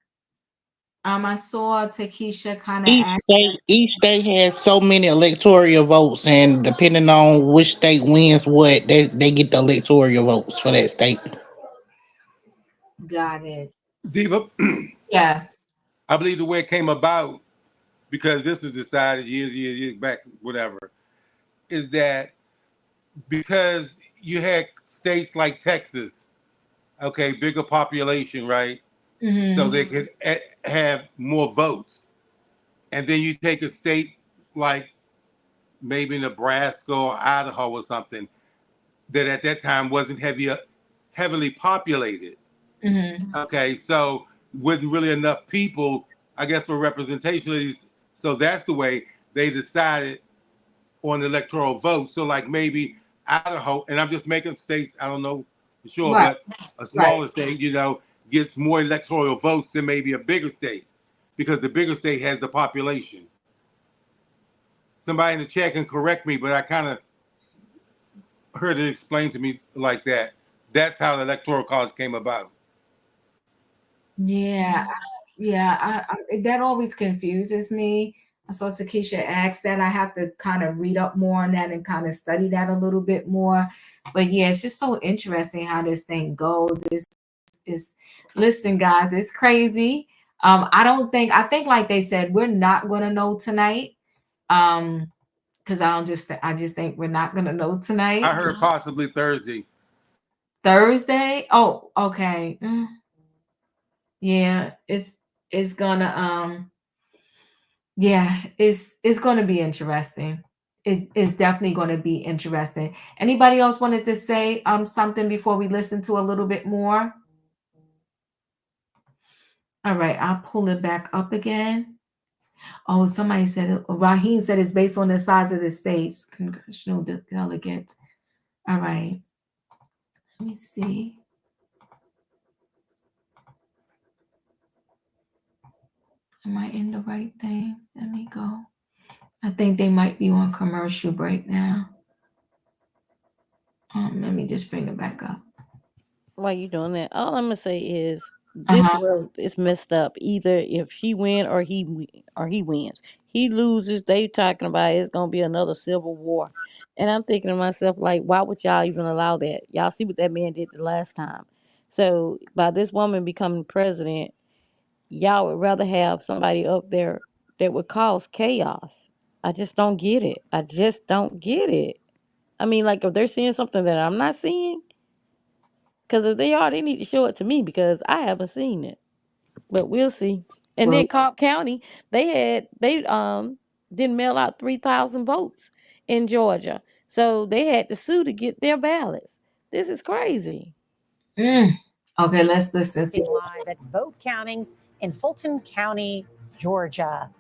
I saw Takesha kind of Each state has so many electoral votes, and depending on which state wins what, they get the electoral votes for that state. Got it. Diva, Yeah. I believe the way it came about, because this was decided years back, whatever, is that because you had states like Texas, okay, bigger population, right? Mm-hmm. So they could have more votes. And then you take a state like maybe Nebraska or Idaho or something that at that time wasn't heavily populated. Mm-hmm. Okay, so wasn't really enough people, I guess, for representation of these. So that's the way they decided on the electoral vote. So like maybe Idaho, and I'm just making states, I don't know for sure, Right. but a smaller state, gets more electoral votes than maybe a bigger state, because the bigger state has the population. somebody in the chat can correct me, but I kind of heard it explained to me like that. That's how the Electoral College came about. Yeah, that always confuses me. So Takesha asked that. I have to kind of read up more on that and kind of study that a little bit more. But yeah, it's just so interesting how this thing goes. It's listen, guys, it's crazy. I think like they said, we're not gonna know tonight. Because I just think we're not gonna know tonight. I heard possibly Thursday. Thursday? Oh, okay. Yeah, it's gonna yeah, it's gonna be interesting. It's definitely gonna be interesting. Anybody else wanted to say something before we listen to a little bit more? All right, I'll pull it back up again. Oh, somebody said Raheem said it's based on the size of the states, congressional delegates. All right. Let me see. Am I in the right thing? Let me go. I think they might be on commercial break now. Let me just bring it back up. While you doing that, all I'm gonna say is this world is messed up. Either if she win or he wins. He loses, they talking about it's gonna be another civil war. And I'm thinking to myself, like, why would y'all even allow that? Y'all see what that man did the last time. So by this woman becoming president, y'all would rather have somebody up there that would cause chaos. I just don't get it. I just don't get it. I mean, like, if they're seeing something that I'm not seeing, because if they are, they need to show it to me because I haven't seen it. But we'll see. And Well, then Cobb County, they didn't mail out 3,000 votes in Georgia, so they had to sue to get their ballots. This is crazy. Okay, let's listen. Live at vote counting in Fulton County, Georgia.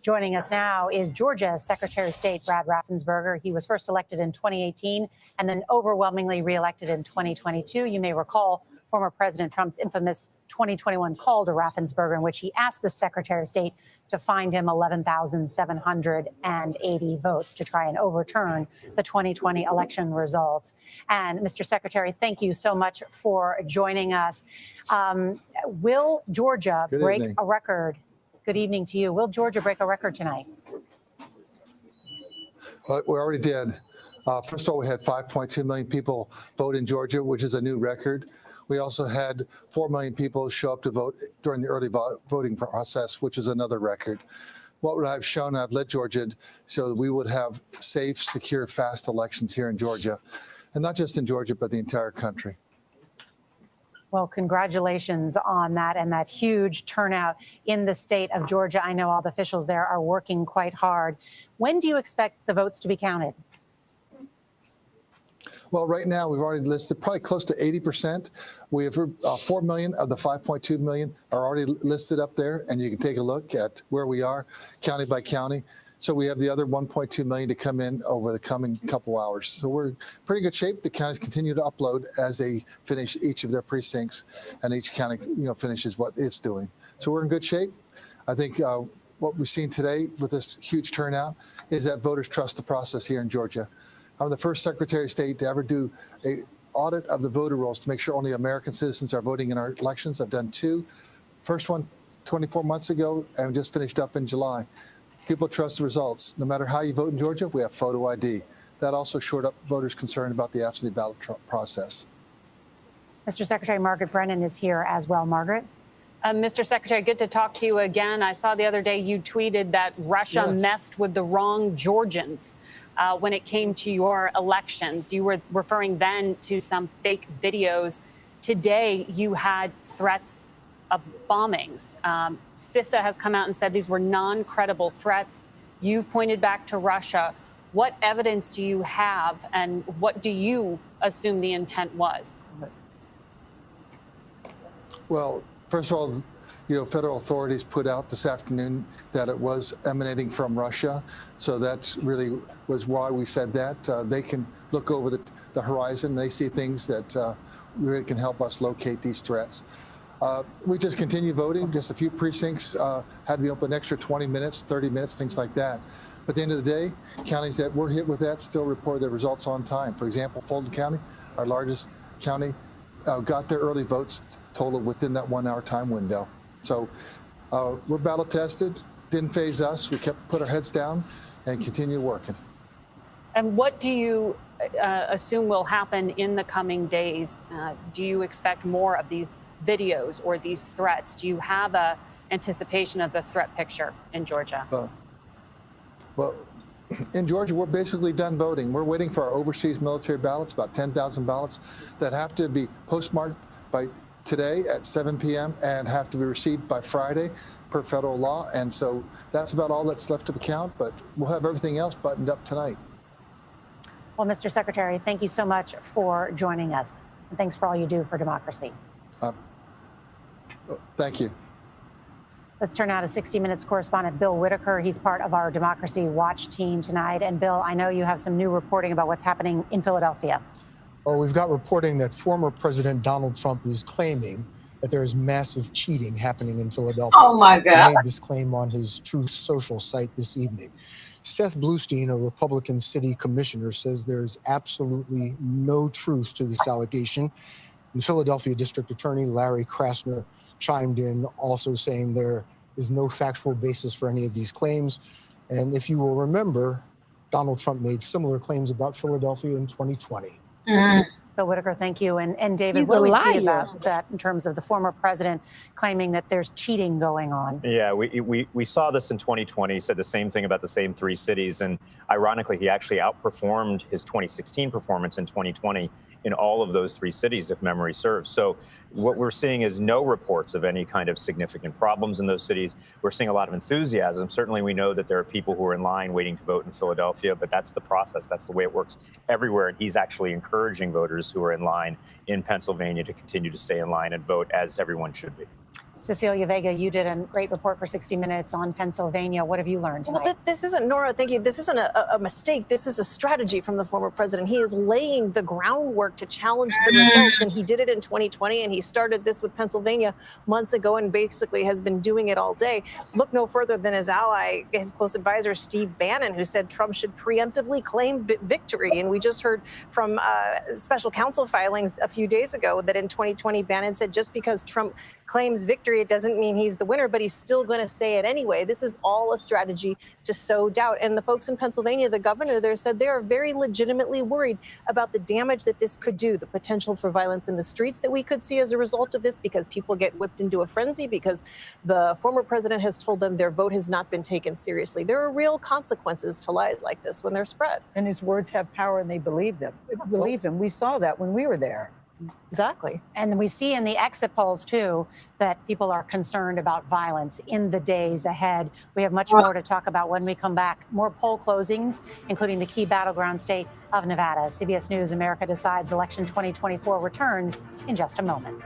Joining us now is Georgia's Secretary of State, Brad Raffensperger. He was first elected in 2018 and then overwhelmingly reelected in 2022. You may recall former President Trump's infamous 2021 call to Raffensperger in which he asked the Secretary of State to find him 11,780 votes to try and overturn the 2020 election results. And Mr. Secretary, thank you so much for joining us. Will Georgia break a record? Good evening to you. Will Georgia break a record tonight? Well, we already did. First of all, we had 5.2 million people vote in Georgia, which is a new record. We also had 4 million people show up to vote during the early voting process, which is another record. What I've shown, I've led Georgia so that we would have safe, secure, fast elections here in Georgia, and not just in Georgia, but the entire country. Well, congratulations on that and that huge turnout in the state of Georgia. I know all the officials there are working quite hard. When do you expect the votes to be counted? Well, right now, we've already listed probably close to 80%. We have 4 million of the 5.2 million are already listed up there, and you can take a look at where we are county by county. So we have the other 1.2 million to come in over the coming couple hours. So we're in pretty good shape. The counties continue to upload as they finish each of their precincts, and each county, finishes what it's doing. So we're in good shape. I think what we've seen today with this huge turnout is that voters trust the process here in Georgia. I'm the first Secretary of State to ever do an audit of the voter rolls to make sure only American citizens are voting in our elections. I've done 2. First one 24 months ago, and just finished up in July. People trust the results. No matter how you vote in Georgia, we have photo ID. That also shored up voters concerned about the absentee ballot process. Mr. Secretary, Margaret Brennan is here as well. Margaret? Mr. Secretary, good to talk to you again. I saw the other day you tweeted that Russia messed with the wrong Georgians when it came to your elections. You were referring then to some fake videos. Today, you had threats of bombings. CISA has come out and said these were non-credible threats. You've pointed back to Russia. What evidence do you have, and what do you assume the intent was? Well, first of all, federal authorities put out this afternoon that it was emanating from Russia. So that really was why we said that. They can look over the horizon. They see things that really can help us locate these threats. We just continue voting. Just a few precincts had to be open an extra 20 minutes, 30 minutes, things like that. But at the end of the day, counties that were hit with that still report their results on time. For example, Fulton County, our largest county, got their early votes total within that 1 hour time window. So we're battle tested, didn't phase us. We put our heads down and continue working. And what do you assume will happen in the coming days? Do you expect more of these videos or these threats? Do you have a anticipation of the threat picture in Georgia? Well, in Georgia, we're basically done voting. We're waiting for our overseas military ballots, about 10,000 ballots that have to be postmarked by today at 7 p.m. and have to be received by Friday per federal law. And so that's about all that's left to count, but we'll have everything else buttoned up tonight. Well, Mr. Secretary, thank you so much for joining us. And thanks for all you do for democracy. Thank you. Let's turn now to 60 Minutes correspondent Bill Whitaker. He's part of our Democracy Watch team tonight. And Bill, I know you have some new reporting about what's happening in Philadelphia. Oh, we've got reporting that former President Donald Trump is claiming that there is massive cheating happening in Philadelphia. Oh, my God. He made this claim on his Truth Social site this evening. Seth Bluestein, a Republican city commissioner, says there is absolutely no truth to this allegation. And Philadelphia District Attorney Larry Krasner chimed in, also saying there is no factual basis for any of these claims. And if you will remember, Donald Trump made similar claims about Philadelphia in 2020. Bill Whitaker, thank you. And David, He's what do we a see liar. about that in terms of the former president claiming that there's cheating going on? Yeah, we saw this in 2020. He said the same thing about the same three cities. And ironically, he actually outperformed his 2016 performance in 2020 in all of those three cities, if memory serves. So what we're seeing is no reports of any kind of significant problems in those cities. We're seeing a lot of enthusiasm. Certainly, we know that there are people who are in line waiting to vote in Philadelphia, but that's the process. That's the way it works everywhere. And he's actually encouraging voters who are in line in Pennsylvania to continue to stay in line and vote, as everyone should be. Cecilia Vega, you did a great report for 60 Minutes on Pennsylvania. What have you learned tonight? Well, this isn't, Nora, thank you. This isn't a mistake. This is a strategy from the former president. He is laying the groundwork to challenge the results, and he did it in 2020, and he started this with Pennsylvania months ago and basically has been doing it all day. Look no further than his ally, his close advisor, Steve Bannon, who said Trump should preemptively claim victory. And we just heard from special counsel filings a few days ago that in 2020, Bannon said just because Trump claims victory, it doesn't mean he's the winner, but he's still going to say it anyway. This is all a strategy to sow doubt. And the folks in Pennsylvania, the governor there said they are very legitimately worried about the damage that this could do, the potential for violence in the streets that we could see as a result of this, because people get whipped into a frenzy, because the former president has told them their vote has not been taken seriously. There are real consequences to lies like this when they're spread. And his words have power and they believe them. Believe him. We saw that when we were there. Exactly. And we see in the exit polls, too, that people are concerned about violence in the days ahead. We have much more to talk about when we come back. More poll closings, including the key battleground state of Nevada. CBS News America Decides Election 2024 returns in just a moment.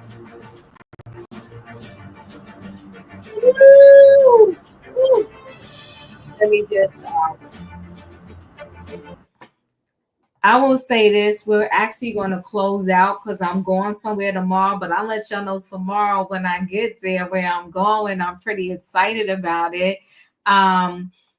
Let me just I will say this, we're actually going to close out because I'm going somewhere tomorrow, but I'll let y'all know tomorrow when I get there where I'm going. I'm pretty excited about it.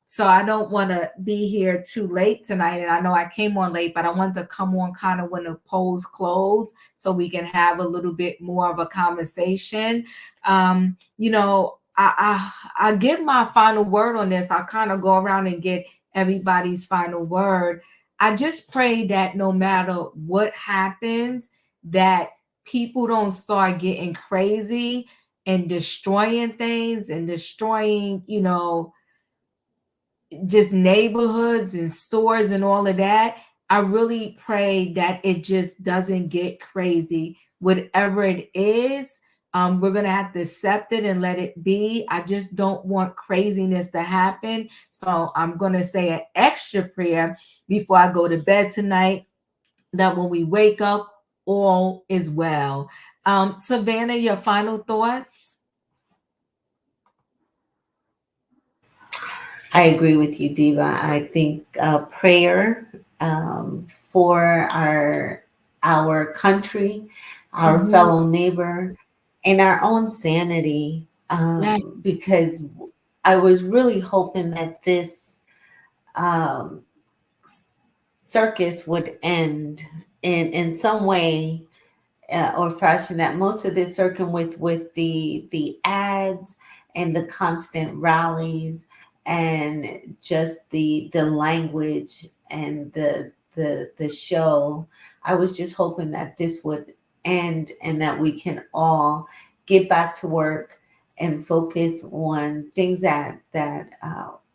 So I don't want to be here too late tonight. And I know I came on late, but I want to come on kind of when the polls close so we can have a little bit more of a conversation. You know, I get my final word on this. I kind of go around and get everybody's final word. I just pray that no matter what happens, that people don't start getting crazy and destroying things and destroying, you know, just neighborhoods and stores and all of that. I really pray that it just doesn't get crazy. Whatever it is, we're going to have to accept it and let it be. I just don't want craziness to happen. So I'm going to say an extra prayer before I go to bed tonight, that when we wake up, all is well. Savannah, your final thoughts? I agree with you, Diva. I think prayer for our country, our fellow neighbor, and our own sanity, Yes. because I was really hoping that this um, circus would end in some way or fashion, that most of this circum with the ads and the constant rallies and just the language and the show. I was just hoping that this would end and that we can all get back to work and focus on things that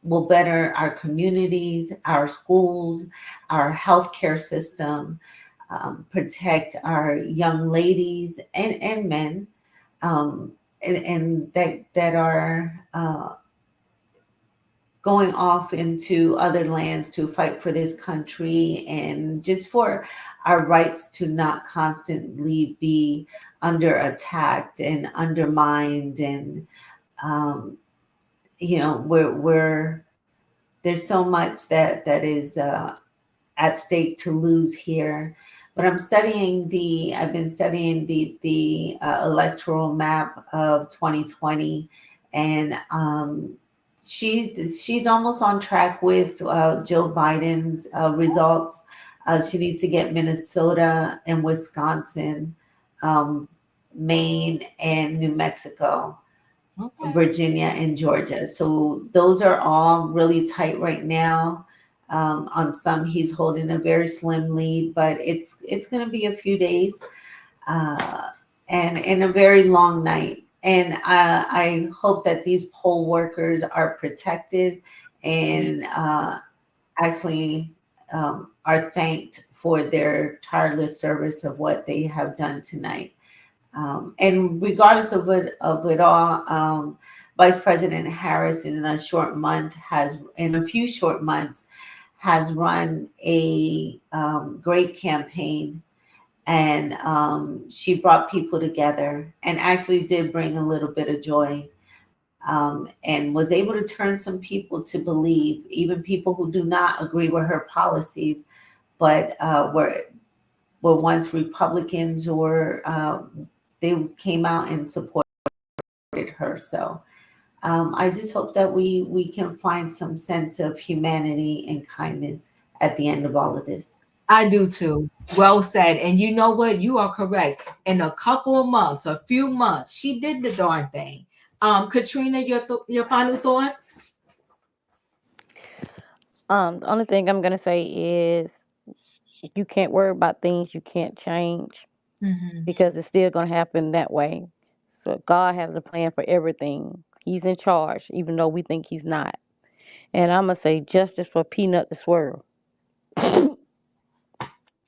will better our communities, our schools, our healthcare system, protect our young ladies and men, and that are going off into other lands to fight for this country and just for our rights to not constantly be under attack and undermined. And we're there's so much that is at stake to lose here. But I've been studying the electoral map of 2020, and she's almost on track with Joe Biden's results. She needs to get Minnesota and Wisconsin, um, Maine and New Mexico, Okay. Virginia and Georgia. So those are all really tight right now. On some, he's holding a very slim lead, but it's going to be a few days, uh, and a very long night. And I hope that these poll workers are protected and actually are thanked for their tireless service of what they have done tonight. And regardless of it all, Vice President Harris in a few short months, has run a great campaign, and she brought people together and actually did bring a little bit of joy, and was able to turn some people to believe, even people who do not agree with her policies, but were once Republicans, or they came out and supported her. So I just hope that we can find some sense of humanity and kindness at the end of all of this. I do too. Well said. And you know what? You are correct. In a couple of months, a few months, she did the darn thing. Katrina, your final thoughts? The only thing I'm gonna say is you can't worry about things you can't change Mm-hmm. because it's still gonna happen that way. So God has a plan for everything. He's in charge, even though we think he's not. And I'm gonna say justice for Peanut the Swirl.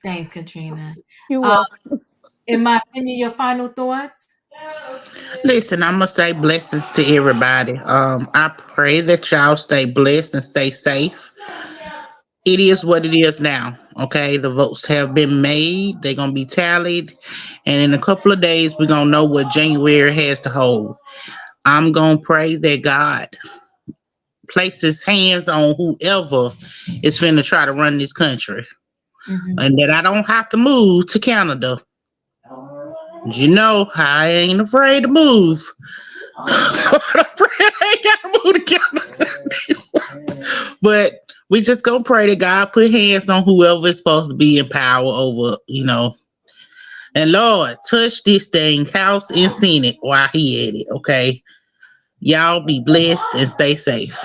Thanks, Katrina. You're Uh, welcome. in my opinion, your final thoughts? Listen, I'm gonna say blessings to everybody. I pray that y'all stay blessed and stay safe. It is what it is now. Okay, the votes have been made. They're gonna be tallied, and in a couple of days, we're gonna know what January has to hold. I'm gonna pray that God places hands on whoever is finna try to run this country, Mm-hmm. and that I don't have to move to Canada. You know, I ain't afraid to move. I ain't gotta move to Canada. But we just gonna pray that God put hands on whoever is supposed to be in power over. And Lord, touch this thing, House and Senate, while he at it, okay? Y'all be blessed and stay safe.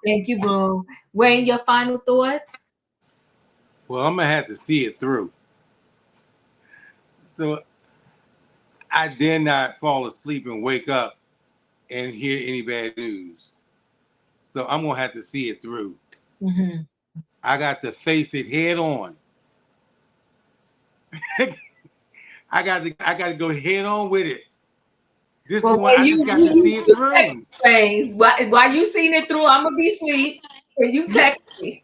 Thank you, boo. Wayne, your final thoughts? Well, I'm gonna have to see it through. So I dare not fall asleep and wake up and hear any bad news. So I'm gonna have to see it through. Mm-hmm. I got to face it head on. I got to go head on with it. This is Well, one when I you just got to see it text through. me, Wayne, while you seen it through, I'm gonna be asleep. And you text me.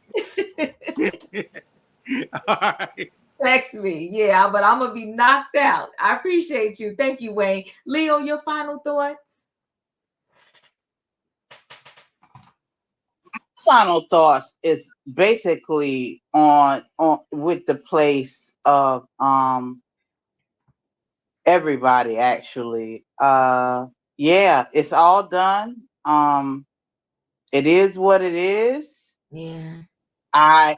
All right. Text me, yeah, but I'm gonna be knocked out. I appreciate you. Thank you, Wayne. Leo, your final thoughts? Final thoughts is basically on with the place of everybody actually. Yeah, it's all done. It is what it is. Yeah. I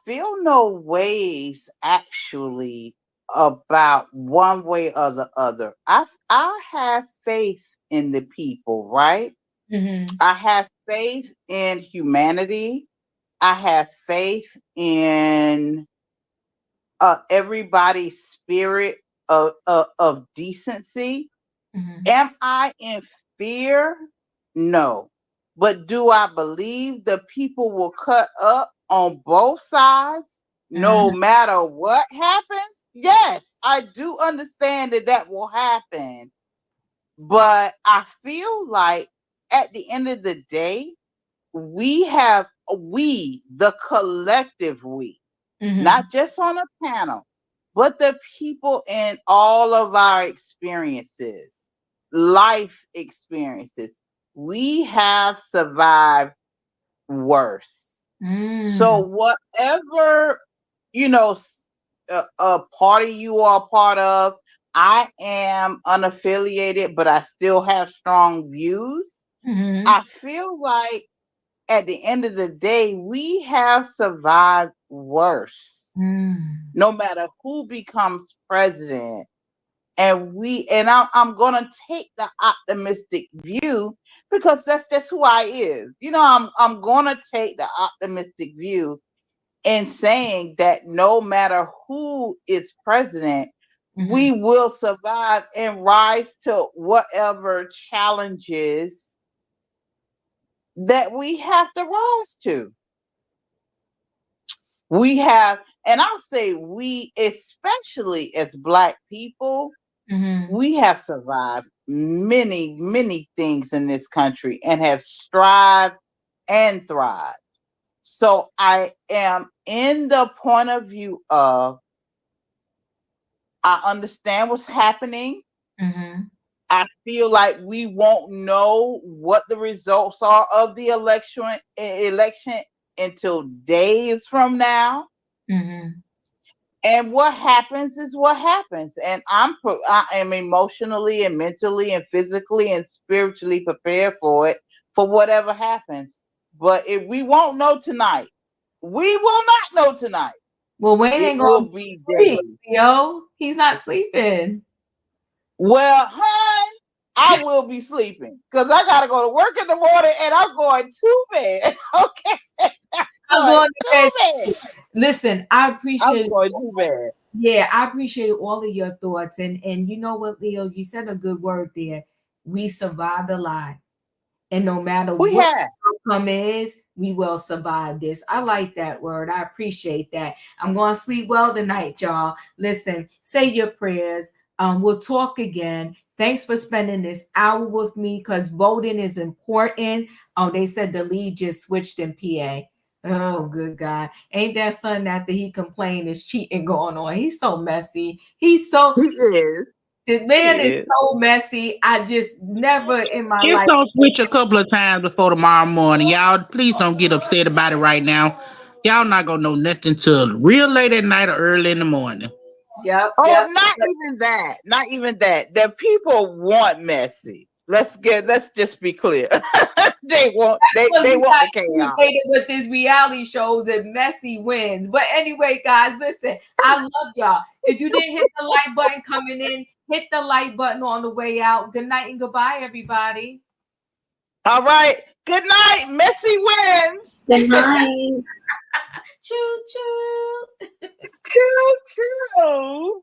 feel no ways actually about one way or the other. I have faith in the people, right? Mm-hmm. I have faith in humanity. I have faith in everybody's spirit of decency. Mm-hmm. Am I in fear? No. But do I believe the people will cut up on both sides no matter what happens? Yes, I do understand that that will happen. But I feel like at the end of the day, the collective we, Mm-hmm. not just on a panel, but the people in all of our experiences, life experiences, we have survived worse. So Mm. whatever, you know, a party you are a part of, I am unaffiliated, but I still have strong views. Mm-hmm. I feel like at the end of the day, we have survived worse, Mm. no matter who becomes president. I'm gonna take the optimistic view because that's just who I is. I'm gonna take the optimistic view in saying that no matter who is president, we will survive and rise to whatever challenges that we have to rise to. We have, and I'll say we, especially as Black people, Mm-hmm. we have survived many, many things in this country and have strived and thrived. So I am in the point of view of I understand what's happening. Mm-hmm. I feel like we won't know what the results are of the election until days from now. Mm-hmm. And what happens is what happens. And I am emotionally and mentally and physically and spiritually prepared for it, for whatever happens. But if we won't know tonight, we will not know tonight. Well, Wayne It ain't will gonna be sleep, days. yo. He's not sleeping. Well, hun, I will be sleeping because I gotta go to work in the morning and I'm going to bed. Okay. I'm Going going to bed. to bed. Listen, I I'm appreciate going to bed. Yeah, I appreciate all of your thoughts. And you know what, Leo, you said a good word there. We survived a lot. And no matter We what have. the outcome is, we will survive this. I like that word. I appreciate that. I'm going to sleep well tonight, y'all. Listen, say your prayers. We'll talk again. Thanks for spending this hour with me because voting is important. They said the lead just switched in PA. Oh, good God. Ain't that something after he complained is cheating going on? He's so messy. He is. The man is so messy. I just never in my Just life. don't switch a couple of times before tomorrow morning. Y'all, please don't get upset about it right now. Y'all not gonna know nothing till real late at night or early in the morning. Yep. Oh, not even that. Not even that. The people want messy. Let's just be clear. They want they We want got the chaos. irritated with these reality shows and messy wins. But anyway, guys, listen, I love y'all. If you didn't hit the like button coming in, hit the like button on the way out. Good night and goodbye, everybody. All right. Good night. Messy wins. Good night. Choo choo. Choo choo.